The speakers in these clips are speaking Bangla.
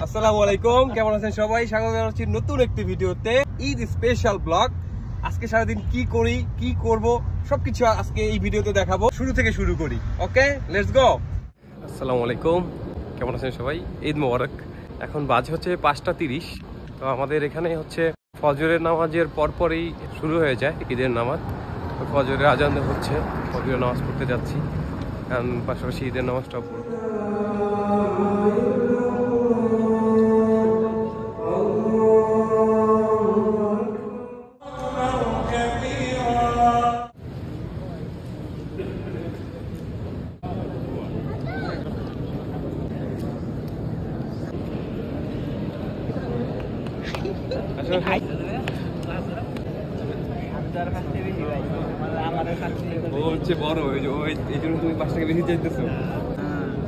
আসসালামু আলাইকুম, কেমন আছেন সবাই? স্বাগত জানাচ্ছি নতুন একটি ভিডিওতে। Eid special blog. আজকে সারাদিন কি করি, কি করব, সবকিছু আজকে এই ভিডিওতে দেখাবো। শুরু থেকে শুরু করি। ওকে, লেটস গো। আসসালামু আলাইকুম, কেমন আছেন সবাই? ঈদ মোবারক। এখন বাজে হচ্ছে 5:30। তো আমাদের এখানে হচ্ছে ফজরের নামাজের পরপরই শুরু হয়ে যায় ঈদের নামাজ। তো ফজরের আজান হচ্ছে, ফজরের নামাজ পড়তে যাচ্ছি, কারণ পাশাপাশি ঈদের নামাজটাও পড়বো।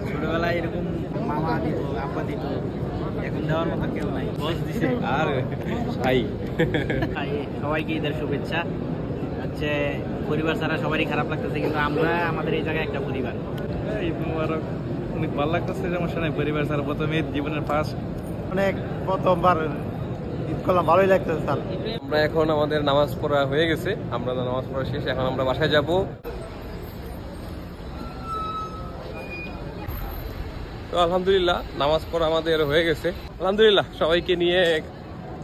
ছোটবেলায় এরকম মামা দিত, আব্বা দিত, এখন দেওয়ার মতো কেউ নাই, বস দিছে। আর ভাই সবাইকে ঈদের শুভেচ্ছা। হচ্ছে পরিবার ছাড়া সবারই খারাপ লাগতেছে, কিন্তু আমরা আমাদের এই জায়গায় একটা পরিবার। ঈদ মুবারক, অনেক ভালো লাগতেছে, সমস্যা নাই। পরিবার ছাড়া প্রথম ঈদ, জীবনের ফার্স্ট, অনেক প্রথমবার ঈদ করলাম, ভালোই লাগতেছে স্যার। আমরা এখন আমাদের নামাজ পড়া হয়ে গেছে, আমরা নামাজ পড়া শেষ, এখন আমরা বাসায় যাব। তো আলহামদুলিল্লাহ নামাজ পড়া আমাদের হয়ে গেছে, আলহামদুলিল্লাহ। সবাইকে নিয়ে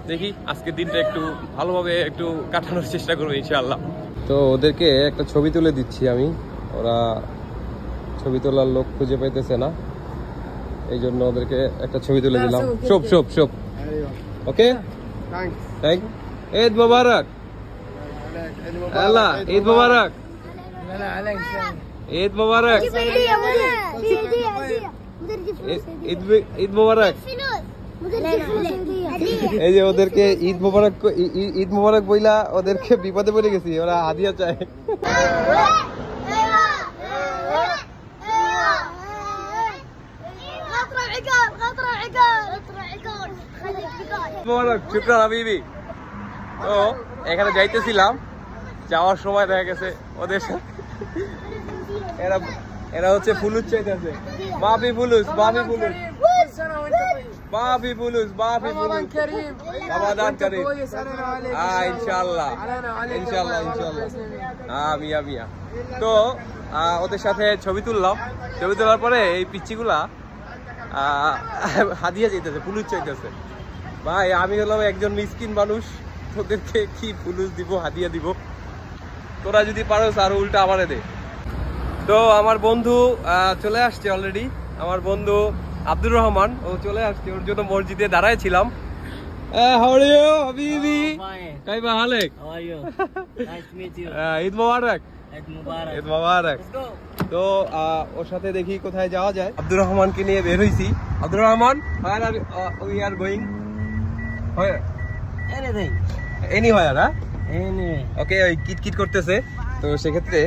দেখি আজকের দিনটা একটু ভালোভাবে একটু কাটানোর চেষ্টা করবো ইনশাআল্লাহ। তো ওদেরকে একটা ছবি তুলে দিচ্ছি আমি, ওরা ছবি তোলার লোক খুঁজে পাইতেছে না, এই জন্য ওদেরকে একটা ছবি তুলে দিলাম। শোপ ওকে, থ্যাংক ইউ। ঈদ মোবারক আল্লাহ, ঈদ মোবারক, ঈদ মোবারক, ঈদ মোবারক। এই যে ওদেরকে ঈদ মোবারক বইলা ওদেরকে বিপদে পড়ে গেছি, ওরা হাদিয়া চায়। শুক্রান হাবিবি। তো এখানে যাইতেছিলাম, যাওয়ার সময় দেখা গেছে ওদের সাথে এরা হচ্ছে ফুলুস চাইতেছে। বাপি ফুলুস রমাদান করিম। ইনশাআল্লাহ মিয়া। তো ওদের সাথে ছবি তুললাম, ছবি তোলার পরে এই পিচ্চিগুলা হাদিয়া চাইতেছে, ফুলুস চাইতেছে। ভাই আমি হলাম একজন মিসকিন মানুষ, তোদেরকে কি ফুলুস দিব, হাদিয়া দিব? তোরা যদি পারোস আরো উল্টা আমারে দে। তো আমার বন্ধু চলে আসছে অলরেডি, আমার বন্ধু আব্দুর রহমান, ও চলে আসছে, ওর জন্য মসজিদে দাঁড়ায় ছিলাম। ঈদ মোবারক। তো ওর সাথে দেখি কোথায় যাওয়া যায়। আব্দুর রহমানকে নিয়ে বের হইছি। Abdur Rahman, we are going anywhere, ওকে। ওই কিটকিট করতেছে, তো সেক্ষেত্রে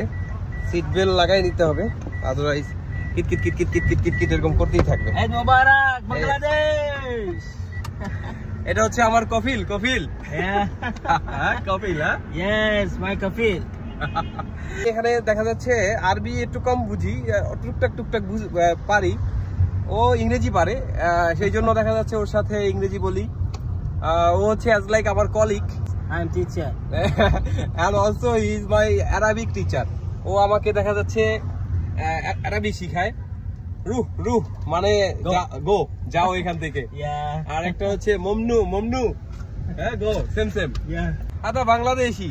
সিট বেল্ট লাগাই নিতে হবে, আদারওয়াইজ কিটকিট এরকম করতেই থাকবে। ঈদ মোবারক বাংলাদেশ। এটা হচ্ছে আমার কফিল। Kafil, yes my Kafil. এখানে দেখা যাচ্ছে আরবি একটু কম বুঝি, টুকটাক পারি, ও ইংরেজি পারে, সেই জন্য দেখা যাচ্ছে ওর সাথে ইংরেজি বলি। ও হচ্ছে as like আমার colleague, I am teacher and also he is my Arabic teacher. ও আমাকে দেখা যাচ্ছে আরবি শিখায়। রুহ মানে গো, যাও এখান থেকে। আর একটা হচ্ছে মমনু, হ্যাঁ গো, সেম। আদা Bangladeshi.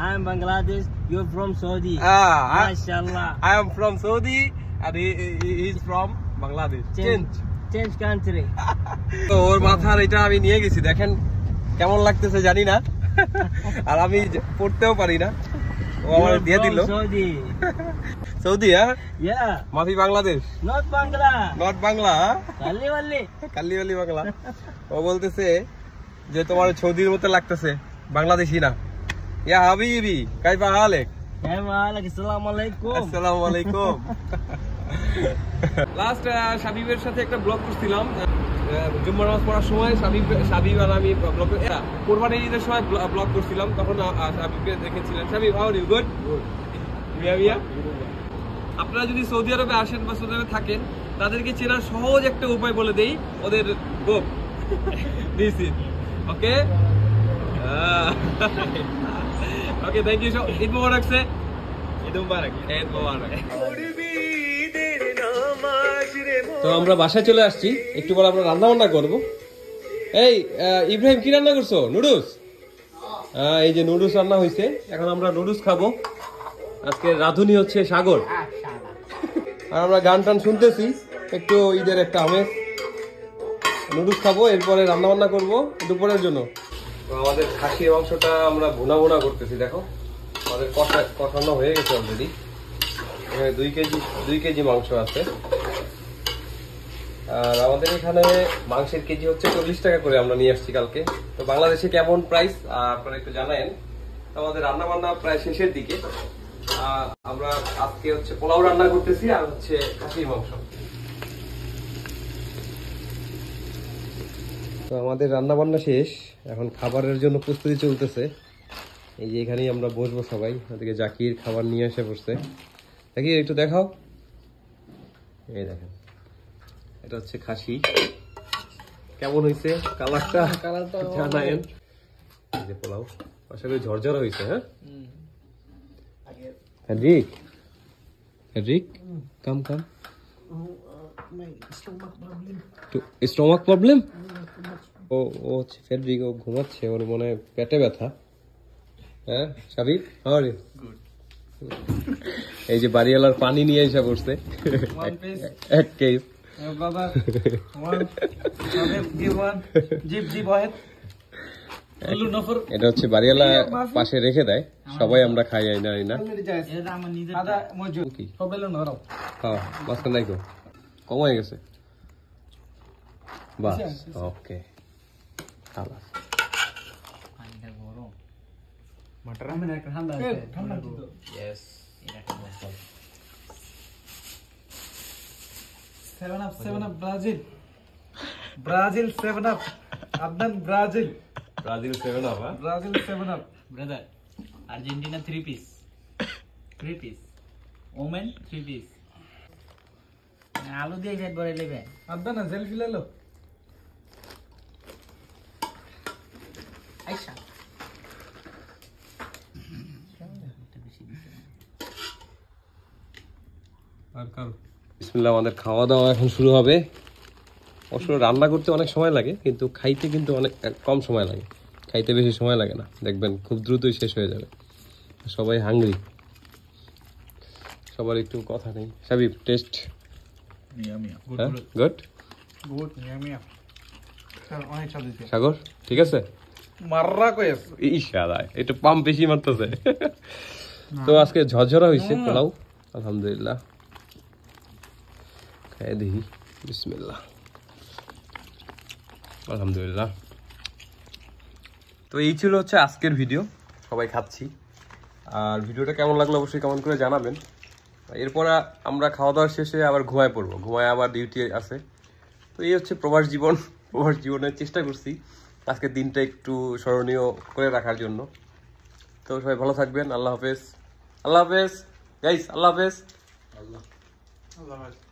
I am Bangladesh, you are from Saudi. Mashallah, I am from Saudi and he is from Bangladesh. Change country. তো ওর মাথার এটা আমি নিয়ে গেছি, দেখেন কেমন লাগতেছে জানি না, আর আমি পড়তেও পারি না, ও আমার দিয়ে দিল। সৌদি, হ্যাঁ, মাফি বাংলাদেশ, নট বাংলা, কাল্লি বাংলা। ও বলতেছে যে তোমার সৌদির মতো লাগতেছে, বাংলাদেশি না। ইয়া হাবিবি, কাইফা হালেক? আসসালামু আলাইকুম। লাস্ট শাবিবের সাথে একটা ব্লগ করছিলাম, জুম্মার নামাজ পড়ার সময় শাবিব আর আমি ব্লগ, কোরবানির ঈদের সময় ব্লগ করছিলাম, তখন শাবিবকে দেখেছিলেন। Shabib, how are you? Good. আপনারা যদি সৌদি আরবে আসেন বা সৌদি আরবে থাকেন, তাদেরকে চেনার সহজ একটা উপায় বলে দেই। ওদের Boom. This is okay. Okay, thank you so. Eid Mubarak say. Eid Mubarak. Eid Mubarak. তো আমরা বাসায় চলে আসছি, একটু পর আমরা রান্না বান্না করবো। এই ইব্রাহিম কি রান্না করছো? নুডলস। এই যে নুডলস রান্না হয়েছে, এখন আমরা নুডলস খাবো। আজকে রাঁধুনি হচ্ছে সাগর, আর আমরা গান টান শুনতেছি, একটু ঈদের একটা আমেজ। নুডলস খাবো, এরপরে রান্না বান্না করবো দুপুরের জন্য। তো আমাদের খাসির মাংসটা আমরা ভুনা ভুনা করতেছি, দেখো আমাদের কষানো হয়ে গেছে অলরেডি। এখানে 2 কেজি মাংস আছে, আর আমাদের এখানে মাংসের কেজি হচ্ছে 40 টাকা করে আমরা নিয়ে আসছি কালকে। তো বাংলাদেশে কেমন প্রাইস আপনারা একটু জানায়েন। আমাদের রান্না বান্না প্রায় শেষের দিকে, আমরা আজকে হচ্ছে পোলাও রান্না করতেছি আর হচ্ছে খাসির মাংস। তো আমাদের রান্না বান্না শেষ, এখন খাবারের জন্য প্রস্তুতি চলতেছে। এই যে এখানেই আমরা বসবো সবাই। ওদিকে জাকির খাবার নিয়ে এসে বসছে। জাকির একটু দেখাও, এই দেখেন এটা হচ্ছে খাসি, কেমন হয়েছে কালারটা জানায়েন। এই যে পোলাও আসলে ঝরঝরা হয়েছে। হ্যাঁ হেডরিক, হেডরিক কাম স্টমাক প্রবলেম। ও হচ্ছে ফেডরিক, ও ঘুমাচ্ছে, ওর মনে হয় পেটে ব্যথা। হ্যাঁ সাবিব, এই যে বাড়িওয়ালার পানি নিয়ে এসে বসছে এক কেস। এটা হচ্ছে বাড়িওয়ালা পাশে রেখে দেয়, সবাই আমরা খাই। না মাঝখান নাই কমাই গেছে, বাস ওকে। Brazil 7 up. Adnan Brazil 7 up, huh? Brazil 7 up. Brother, Argentina 3 piece. Oman 3 piece. আলু দিয়ে ফেট ভরে নেবে। Adnan selfie ले लो। আইসা বিসমিল্লাহ, আমাদের খাওয়া দাওয়া এখন শুরু হবে। অবশ্য রান্না করতে অনেক সময় লাগে, কিন্তু খাইতে কিন্তু অনেক কম সময় লাগে। খাইতে বেশি সময় লাগে না, দেখবেন খুব দ্রুতই শেষ হয়ে যাবে। সবাই হাংরি, সবার একটু কথা নেই। Sabib taste good. সাগর ঠিক আছে, মাররা কইস ইশারা একটু পাম্প বেশি মারতেছে। তো আজকে ঝরঝরা হয়েছে পোলাও, আলহামদুলিল্লাহ। খাই দেখি, বিসমিল্লাহ, আলহামদুলিল্লাহ। তো এই ছিল হচ্ছে আজকের ভিডিও, সবাই খাচ্ছি। আর ভিডিওটা কেমন লাগলো অবশ্যই কমেন্ট করে জানাবেন। এরপর আমরা খাওয়া দাওয়ার শেষে আবার ঘুমায় পড়বো, ঘুমায় আবার ডিউটি আছে। তো এই হচ্ছে প্রবাস জীবন। প্রবাস জীবনের চেষ্টা করছি আজকের দিনটা একটু স্মরণীয় করে রাখার জন্য। তো সবাই ভালো থাকবেন, আল্লাহ হাফেজ। আল্লাহ হাফেজ গাইস, আল্লাহ হাফেজ। আল্লাহ হাফেজ।